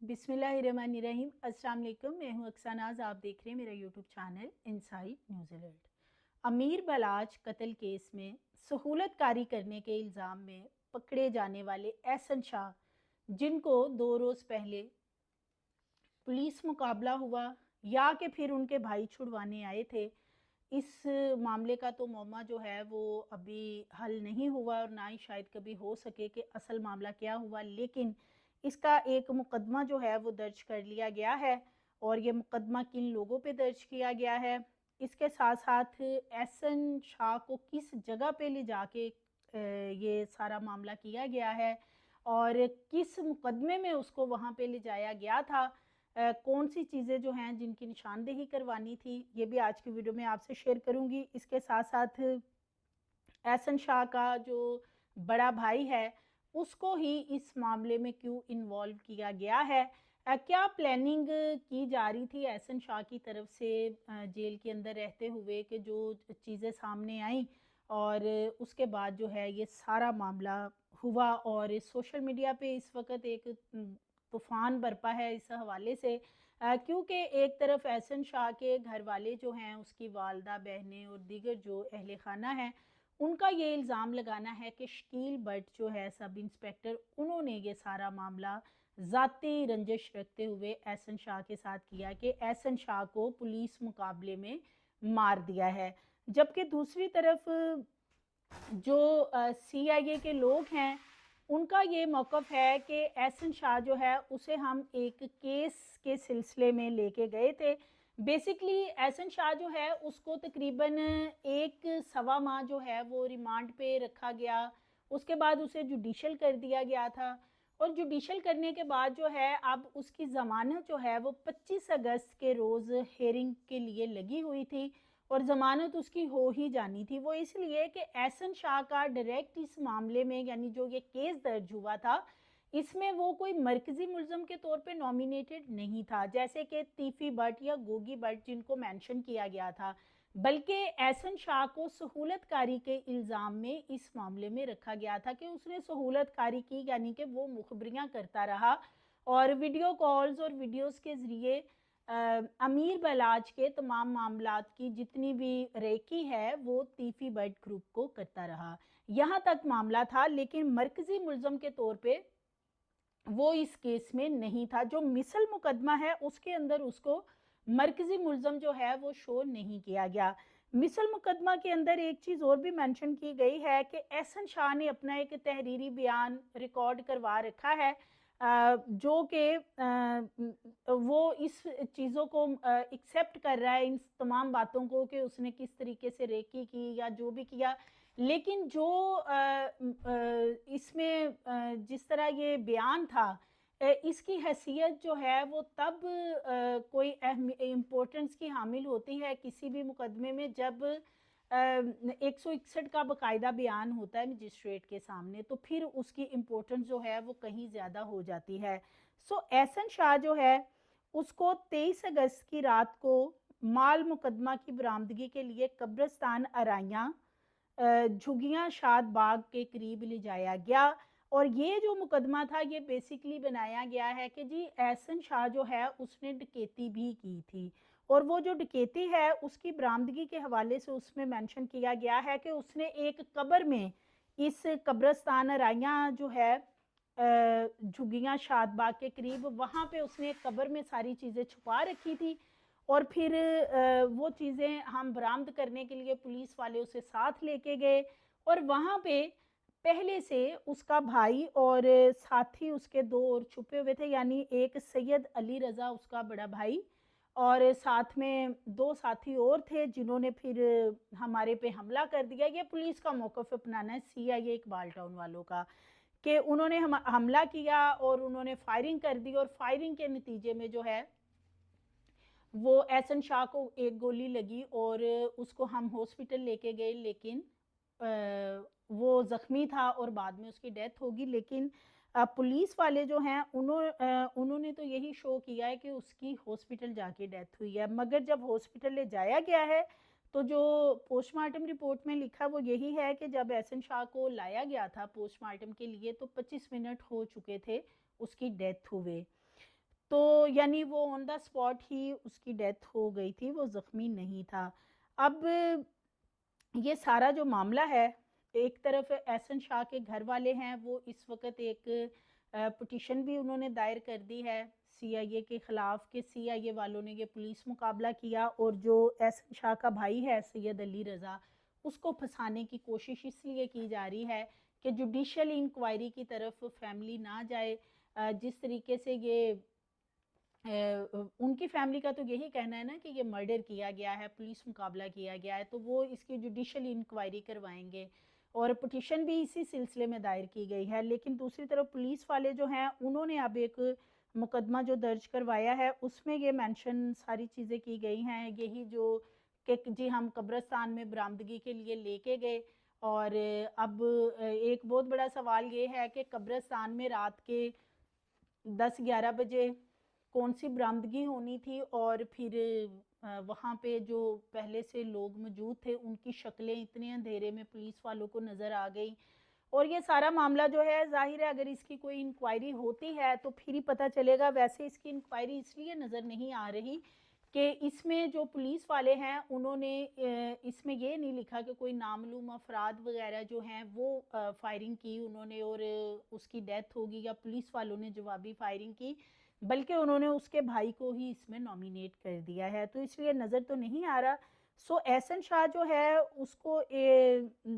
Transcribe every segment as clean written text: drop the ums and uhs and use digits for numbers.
बिस्मिल्लाहिर्रहमानिर्रहीम। अस्सलाम वालेकुम। मैं हूं अक्सानाज। आप देख रहे हैं मेरा यूट्यूब चैनल इनसाइड न्यूजीलैंड। अमीर बलाच कत्ल केस में सहूलतकारी करने के इल्ज़ाम में पकड़े जाने वाले एहसन शाह, जिनको 2 रोज़ पहले पुलिस मुकाबला हुआ या कि फिर उनके भाई छुड़वाने आए थे, इस मामले का तो मौमा जो है वो अभी हल नहीं हुआ और ना ही शायद कभी हो सके कि असल मामला क्या हुआ। लेकिन इसका एक मुकदमा जो है वो दर्ज कर लिया गया है। और ये मुकदमा किन लोगों पे दर्ज किया गया है, इसके साथ साथ एहसन शाह को किस जगह पे ले जाके ये सारा मामला किया गया है और किस मुकदमे में उसको वहाँ पे ले जाया गया था, कौन सी चीज़ें जो हैं जिनकी निशानदेही करवानी थी, ये भी आज की वीडियो में आपसे शेयर करूंगी। इसके साथ साथ एहसन शाह का जो बड़ा भाई है, उसको ही इस मामले में क्यों इन्वॉल्व किया गया है, क्या प्लानिंग की जा रही थी एहसन शाह की तरफ से जेल के अंदर रहते हुए कि जो चीज़ें सामने आई और उसके बाद जो है ये सारा मामला हुआ। और सोशल मीडिया पे इस वक्त एक तूफ़ान बरपा है इस हवाले से, क्योंकि एक तरफ एहसन शाह के घर वाले जो हैं, उसकी वालदा, बहनें और दीगर जो अहले खाना हैं, उनका ये इल्ज़ाम लगाना है कि शकील भट्ट जो है सब इंस्पेक्टर, उन्होंने ये सारा मामला ज़ाती रंजिश रखते हुए एहसन शाह के साथ किया कि एहसन शाह को पुलिस मुकाबले में मार दिया है। जबकि दूसरी तरफ जो सीआईए के लोग हैं, उनका ये मौक़िफ़ है कि एहसन शाह जो है उसे हम एक केस के सिलसिले में लेके गए थे। बेसिकली एहसन शाह जो है उसको तकरीबन 1 सवा माह जो है वो रिमांड पे रखा गया। उसके बाद उसे जुडिशल कर दिया गया था और जुडिशल करने के बाद जो है अब उसकी ज़मानत जो है वो 25 अगस्त के रोज़ हेयरिंग के लिए लगी हुई थी और ज़मानत उसकी हो ही जानी थी। वो इसलिए कि एहसन शाह का डायरेक्ट इस मामले में, यानी जो ये केस दर्ज हुआ था, इसमें वो कोई मरकज़ी मुल्ज़म के तौर पे नॉमिनेटेड नहीं था, जैसे कि तीफ़ी भट्ट या गोगी भट्ट जिनको मेंशन किया गया था, बल्कि एहसन शाह को सहूलतकारी के इल्ज़ाम में इस मामले में रखा गया था कि उसने सहूलतकारी की, यानी कि वो मुखबरियाँ करता रहा और वीडियो कॉल्स और वीडियोज़ के ज़रिए अमीर बलाच के तमाम मामलात की जितनी भी रेकी है वो तीफ़ी भट्ट ग्रुप को करता रहा। यहाँ तक मामला था, लेकिन मरकज़ी मुल्ज़म के तौर पे वो इस केस में नहीं था। जो मिसल मुकदमा है उसके अंदर उसको मरकज़ी मुल्ज़म जो है वो शो नहीं किया गया। मिसल मुकदमा के अंदर एक चीज़ और भी मेंशन की गई है कि एहसन शाह ने अपना एक तहरीरी बयान रिकॉर्ड करवा रखा है, जो कि वो इस चीज़ों को एक्सेप्ट कर रहा है, इन तमाम बातों को, कि उसने किस तरीके से रेकी की या जो भी किया। लेकिन जो इसमें जिस तरह ये बयान था, इसकी हैसियत जो है वो तब कोई इम्पोर्टेंस की हामिल होती है किसी भी मुकदमे में जब 161 का बाकायदा बयान होता है मजिस्ट्रेट के सामने, तो फिर उसकी इम्पोर्टेंस जो है वो कहीं ज़्यादा हो जाती है। सो एहसन शाह जो है उसको 23 अगस्त की रात को माल मुकदमा की बरामदगी के लिए कब्रिस्तान अराइयाँ झुगियाँ शाद बाग के करीब ले जाया गया। और ये जो मुकदमा था ये बेसिकली बनाया गया है कि जी एहसन शाह जो है उसने डकैती भी की थी, और वो जो डकैती है उसकी बरामदगी के हवाले से उसमें मेंशन किया गया है कि उसने एक कब्र में, इस कब्रिस्तान अराइयाँ जो है झुगियाँ शाद बाग के करीब, वहाँ पे उसने एक कब्र में सारी चीज़ें छुपा रखी थी। और फिर वो चीज़ें हम बरामद करने के लिए पुलिस वाले उसे साथ लेके गए और वहाँ पे पहले से उसका भाई और साथी उसके 2 और छुपे हुए थे, यानी एक सैयद अली रज़ा उसका बड़ा भाई और साथ में 2 साथी और थे जिन्होंने फिर हमारे पे हमला कर दिया। ये पुलिस का मौक़िफ़ अपनाना है सीआईए इकबाल टाउन वालों का, कि उन्होंने हमला किया और उन्होंने फायरिंग कर दी और फायरिंग के नतीजे में जो है वो एहसन शाह को एक गोली लगी और उसको हम हॉस्पिटल लेके गए, लेकिन वो ज़ख्मी था और बाद में उसकी डेथ होगी। लेकिन पुलिस वाले जो हैं उन्होंने तो यही शो किया है कि उसकी हॉस्पिटल जाके डेथ हुई है, मगर जब हॉस्पिटल ले जाया गया है तो जो पोस्टमार्टम रिपोर्ट में लिखा वो यही है कि जब एहसन शाह को लाया गया था पोस्टमार्टम के लिए तो 25 मिनट हो चुके थे उसकी डेथ हुए। तो यानी वो ऑन द स्पॉट ही उसकी डेथ हो गई थी, वो ज़ख्मी नहीं था। अब ये सारा जो मामला है, एक तरफ एहसन शाह के घर वाले हैं, वो इस वक्त एक पिटीशन भी उन्होंने दायर कर दी है सीआईए के ख़िलाफ़ कि सीआईए वालों ने ये पुलिस मुकाबला किया और जो एहसन शाह का भाई है सैयद अली रज़ा, उसको फंसाने की कोशिश इसलिए की जा रही है कि जुडिशल इंक्वायरी की तरफ फैमिली ना जाए। जिस तरीके से ये उनकी फैमिली का तो यही कहना है ना कि ये मर्डर किया गया है, पुलिस मुकाबला किया गया है, तो वो इसकी जुडिशल इंक्वायरी करवाएंगे और पिटीशन भी इसी सिलसिले में दायर की गई है। लेकिन दूसरी तरफ पुलिस वाले जो हैं, उन्होंने अब एक मुकदमा जो दर्ज करवाया है, उसमें ये मेंशन सारी चीज़ें की गई हैं, यही जो कि जी हम कब्रिस्तान में बरामदगी के लिए लेके गए। और अब एक बहुत बड़ा सवाल ये है कि कब्रिस्तान में रात के 10-11 बजे कौन सी बरामदगी होनी थी और फिर वहाँ पे जो पहले से लोग मौजूद थे, उनकी शक्लें इतने अंधेरे में पुलिस वालों को नज़र आ गई। और ये सारा मामला जो है, ज़ाहिर है अगर इसकी कोई इंक्वायरी होती है तो फिर ही पता चलेगा। वैसे इसकी इंक्वायरी इसलिए नज़र नहीं आ रही कि इसमें जो पुलिस वाले हैं, उन्होंने इसमें ये नहीं लिखा कि कोई नामालूम अफराद वगैरह जो हैं वो फायरिंग की उन्होंने और उसकी डेथ होगी या पुलिस वालों ने जवाबी फायरिंग की, बल्कि उन्होंने उसके भाई को ही इसमें नॉमिनेट कर दिया है, तो इसलिए नज़र तो नहीं आ रहा। सो एहसन शाह जो है उसको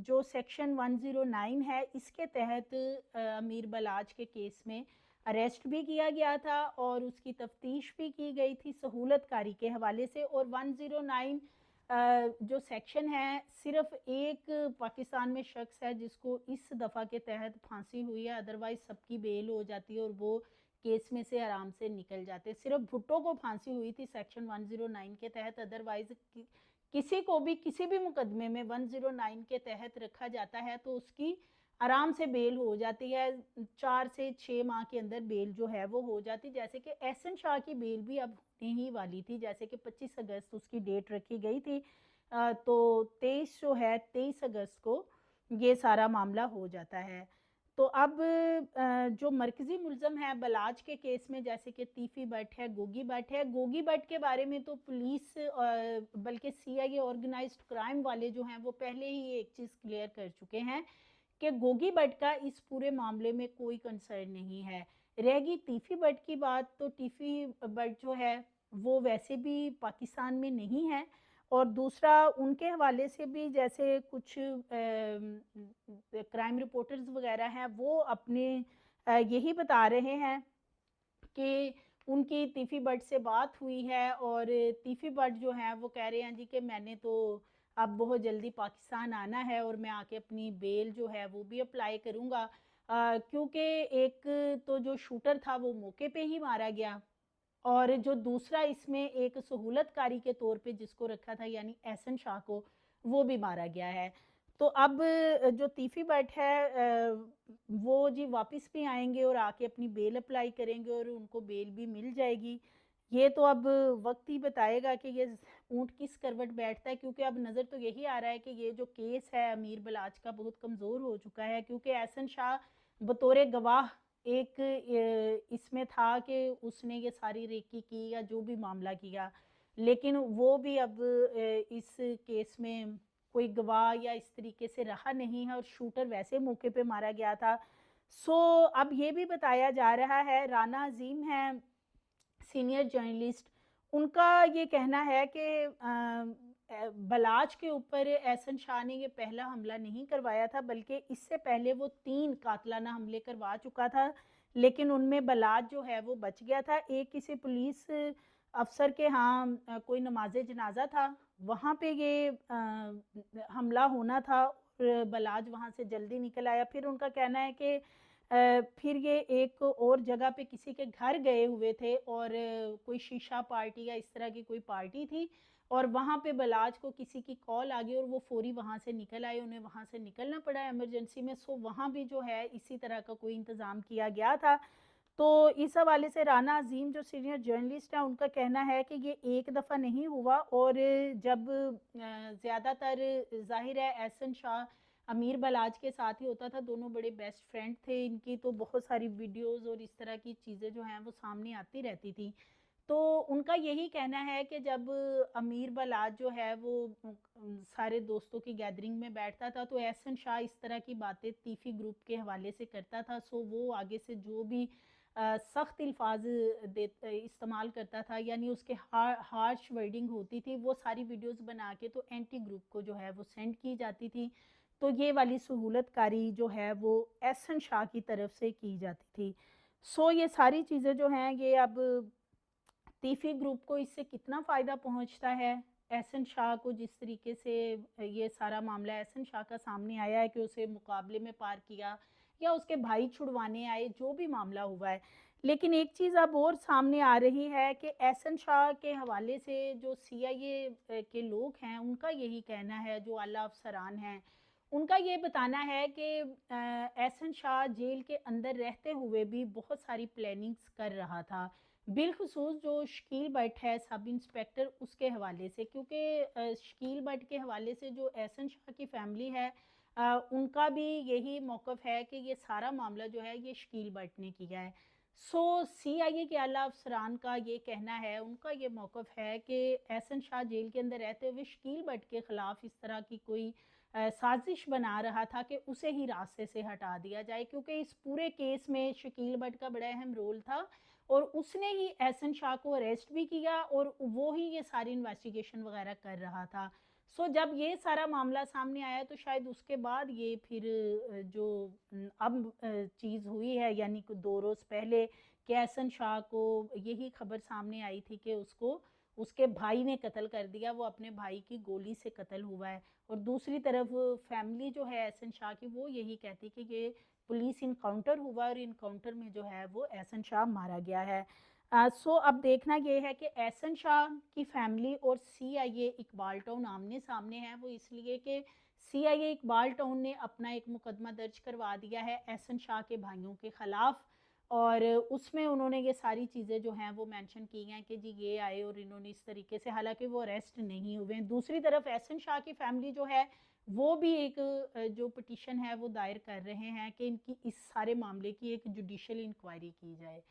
जो सेक्शन 109 है, इसके तहत अमीर बलाच के केस में अरेस्ट भी किया गया था और उसकी तफ्तीश भी की गई थी सहूलत कारी के हवाले से। और 109 जो सेक्शन है, सिर्फ एक पाकिस्तान में शख्स है जिसको इस दफ़ा के तहत फांसी हुई है, अदरवाइज सबकी बेल हो जाती है और वो केस में से आराम से निकल जाते। सिर्फ भुट्टो को फांसी हुई थी सेक्शन 109 के तहत, अदरवाइज किसी को भी किसी भी मुकदमे में 109 के तहत रखा जाता है तो उसकी आराम से बेल हो जाती है, 4 से 6 माह के अंदर बेल जो है वो हो जाती। जैसे कि एहसन शाह की बेल भी अब होने ही वाली थी, जैसे कि 25 अगस्त उसकी डेट रखी गई थी। तो 23 जो है 23 अगस्त को ये सारा मामला हो जाता है। तो अब जो मरकज़ी मुल्ज़म है बलाच के केस में, जैसे कि तीफ़ी भट्ट है, गोगी भट्ट है, गोगी भट्ट के बारे में तो पुलिस बल्कि सीआईए ऑर्गेनाइज्ड क्राइम वाले जो हैं वो पहले ही एक चीज़ क्लियर कर चुके हैं कि गोगी भट्ट का इस पूरे मामले में कोई कंसर्न नहीं है। रहेगी तीफ़ी भट्ट की बात, तो तीफ़ी भट्ट जो है वो वैसे भी पाकिस्तान में नहीं है। और दूसरा उनके हवाले से भी जैसे कुछ क्राइम रिपोर्टर्स वगैरह हैं, वो अपने यही बता रहे हैं कि उनकी तीफ़ी भट्ट से बात हुई है और तीफ़ी भट्ट जो है वो कह रहे हैं जी कि मैंने तो अब बहुत जल्दी पाकिस्तान आना है और मैं आके अपनी बेल जो है वो भी अप्लाई करूँगा, क्योंकि एक तो जो शूटर था वो मौके पे ही मारा गया और जो दूसरा इसमें एक सहूलतकारी के तौर पे जिसको रखा था यानी एहसन शाह को, वो भी मारा गया है। तो अब जो तीफ़ी भट्ट है वो जी वापस भी आएँगे और आके अपनी बेल अप्लाई करेंगे और उनको बेल भी मिल जाएगी। ये तो अब वक़्त ही बताएगा कि ये ऊँट किस करवट बैठता है, क्योंकि अब नज़र तो यही आ रहा है कि ये जो केस है अमीर बलाच का बहुत कमज़ोर हो चुका है, क्योंकि एहसन शाह बतौर गवाह एक इसमें था कि उसने ये सारी रेकी की या जो भी मामला किया, लेकिन वो भी अब इस केस में कोई गवाह या इस तरीके से रहा नहीं है और शूटर वैसे मौके पे मारा गया था। सो अब ये भी बताया जा रहा है, राना अज़ीम हैं सीनियर जर्नलिस्ट, उनका ये कहना है कि बलाच के ऊपर एहसन शाह ने ये पहला हमला नहीं करवाया था, बल्कि इससे पहले वो 3 कातलाना हमले करवा चुका था, लेकिन उनमें बलाच जो है वो बच गया था। एक किसी पुलिस अफ़सर के यहाँ कोई नमाज़े जनाज़ा था, वहाँ पे ये हमला होना था और बलाच वहाँ से जल्दी निकल आया। फिर उनका कहना है कि फिर ये एक और जगह पे किसी के घर गए हुए थे और कोई शीशा पार्टी या इस तरह की कोई पार्टी थी और वहाँ पे बलाच को किसी की कॉल आ गई और वो फ़ौरी वहाँ से निकल आए, उन्हें वहाँ से निकलना पड़ा इमरजेंसी में। सो वहाँ भी जो है इसी तरह का कोई इंतज़ाम किया गया था। तो इस हवाले से राना अज़ीम जो सीनियर जर्नलिस्ट हैं, उनका कहना है कि ये एक दफ़ा नहीं हुआ और जब ज़्यादातर ज़ाहिर है एहसन शाह अमीर बलाज के साथ ही होता था। दोनों बड़े बेस्ट फ्रेंड थे इनकी, तो बहुत सारी वीडियोस और इस तरह की चीज़ें जो हैं वो सामने आती रहती थी। तो उनका यही कहना है कि जब अमीर बलाज जो है वो सारे दोस्तों की गैदरिंग में बैठता था तो एहसन शाह इस तरह की बातें तीफी ग्रुप के हवाले से करता था। सो वो आगे से जो भी सख्त अल्फाज इस्तेमाल करता था, यानी उसके हार्श वर्डिंग होती थी, वो सारी वीडियोस बना के तो एंटी ग्रुप को जो है वो सेंड की जाती थी। तो ये वाली सहूलतकारी जो है वो एहसन शाह की तरफ से की जाती थी। सो ये सारी चीज़ें जो हैं ये अब तीफी ग्रुप को इससे कितना फ़ायदा पहुंचता है, एहसन शाह को जिस तरीके से ये सारा मामला एहसन शाह का सामने आया है कि उसे मुकाबले में पार किया या उसके भाई छुड़वाने आए, जो भी मामला हुआ है। लेकिन एक चीज़ अब और सामने आ रही है कि एहसन शाह के हवाले से जो सीआईए के लोग हैं उनका यही कहना है, जो आला अफसरान हैं उनका ये बताना है कि एहसन शाह जेल के अंदर रहते हुए भी बहुत सारी प्लानिंग्स कर रहा था, बिलखसूस जो शकील भट्ट है सब इंस्पेक्टर, उसके हवाले से। क्योंकि शकील भट्ट के हवाले से जो एहसन शाह की फैमिली है उनका भी यही मौक़िफ़ है कि ये सारा मामला जो है ये शकील भट्ट ने किया है। सो सीआईए के आला अफसरान का ये कहना है, उनका ये मौक़िफ़ है कि एहसन शाह जेल के अंदर रहते हुए शकील भट्ट के ख़िलाफ़ इस तरह की कोई साजिश बना रहा था कि उसे ही रास्ते से हटा दिया जाए, क्योंकि इस पूरे केस में शकील भट्ट का बड़ा अहम रोल था और उसने ही एहसन शाह को अरेस्ट भी किया और वो ही ये सारी इन्वेस्टिगेशन वगैरह कर रहा था। सो जब ये सारा मामला सामने आया तो शायद उसके बाद ये फिर जो अब चीज़ हुई है, यानी कि 2 रोज़ पहले कि एहसन शाह को यही खबर सामने आई थी कि उसको उसके भाई ने कत्ल कर दिया, वो अपने भाई की गोली से कत्ल हुआ है। और दूसरी तरफ फैमिली जो है एहसन शाह की वो यही कहती कि ये पुलिस इनकाउंटर हुआ और इनकाउंटर में जो है वो एहसन शाह मारा गया है। सो अब देखना ये है कि एहसन शाह की फैमिली और सीआईए इकबाल टाउन आमने सामने हैं। वो इसलिए कि सीआईए इकबाल टाउन ने अपना एक मुकदमा दर्ज करवा दिया है एहसन शाह के भाइयों के ख़िलाफ़ और उसमें उन्होंने ये सारी चीज़ें जो हैं वो मेंशन की हैं कि जी ये आए और इन्होंने इस तरीके से, हालांकि वो अरेस्ट नहीं हुए हैं। दूसरी तरफ एहसन शाह की फैमिली जो है वो भी एक जो पिटीशन है वो दायर कर रहे हैं कि इनकी इस सारे मामले की एक जुडिशियल इंक्वायरी की जाए।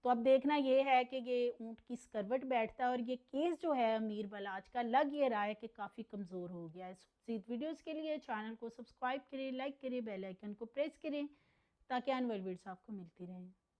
तो अब देखना ये है कि ये ऊँट किस करवट बैठता है और ये केस जो है अमीर बलाज का लग ये रहा है कि काफ़ी कमज़ोर हो गया है। मज़ीद वीडियोज़ के लिए चैनल को सब्सक्राइब करें, लाइक करें, बेल आइकन को प्रेस करें ताकि आने वाली वीडियोस आपको मिलती रहें।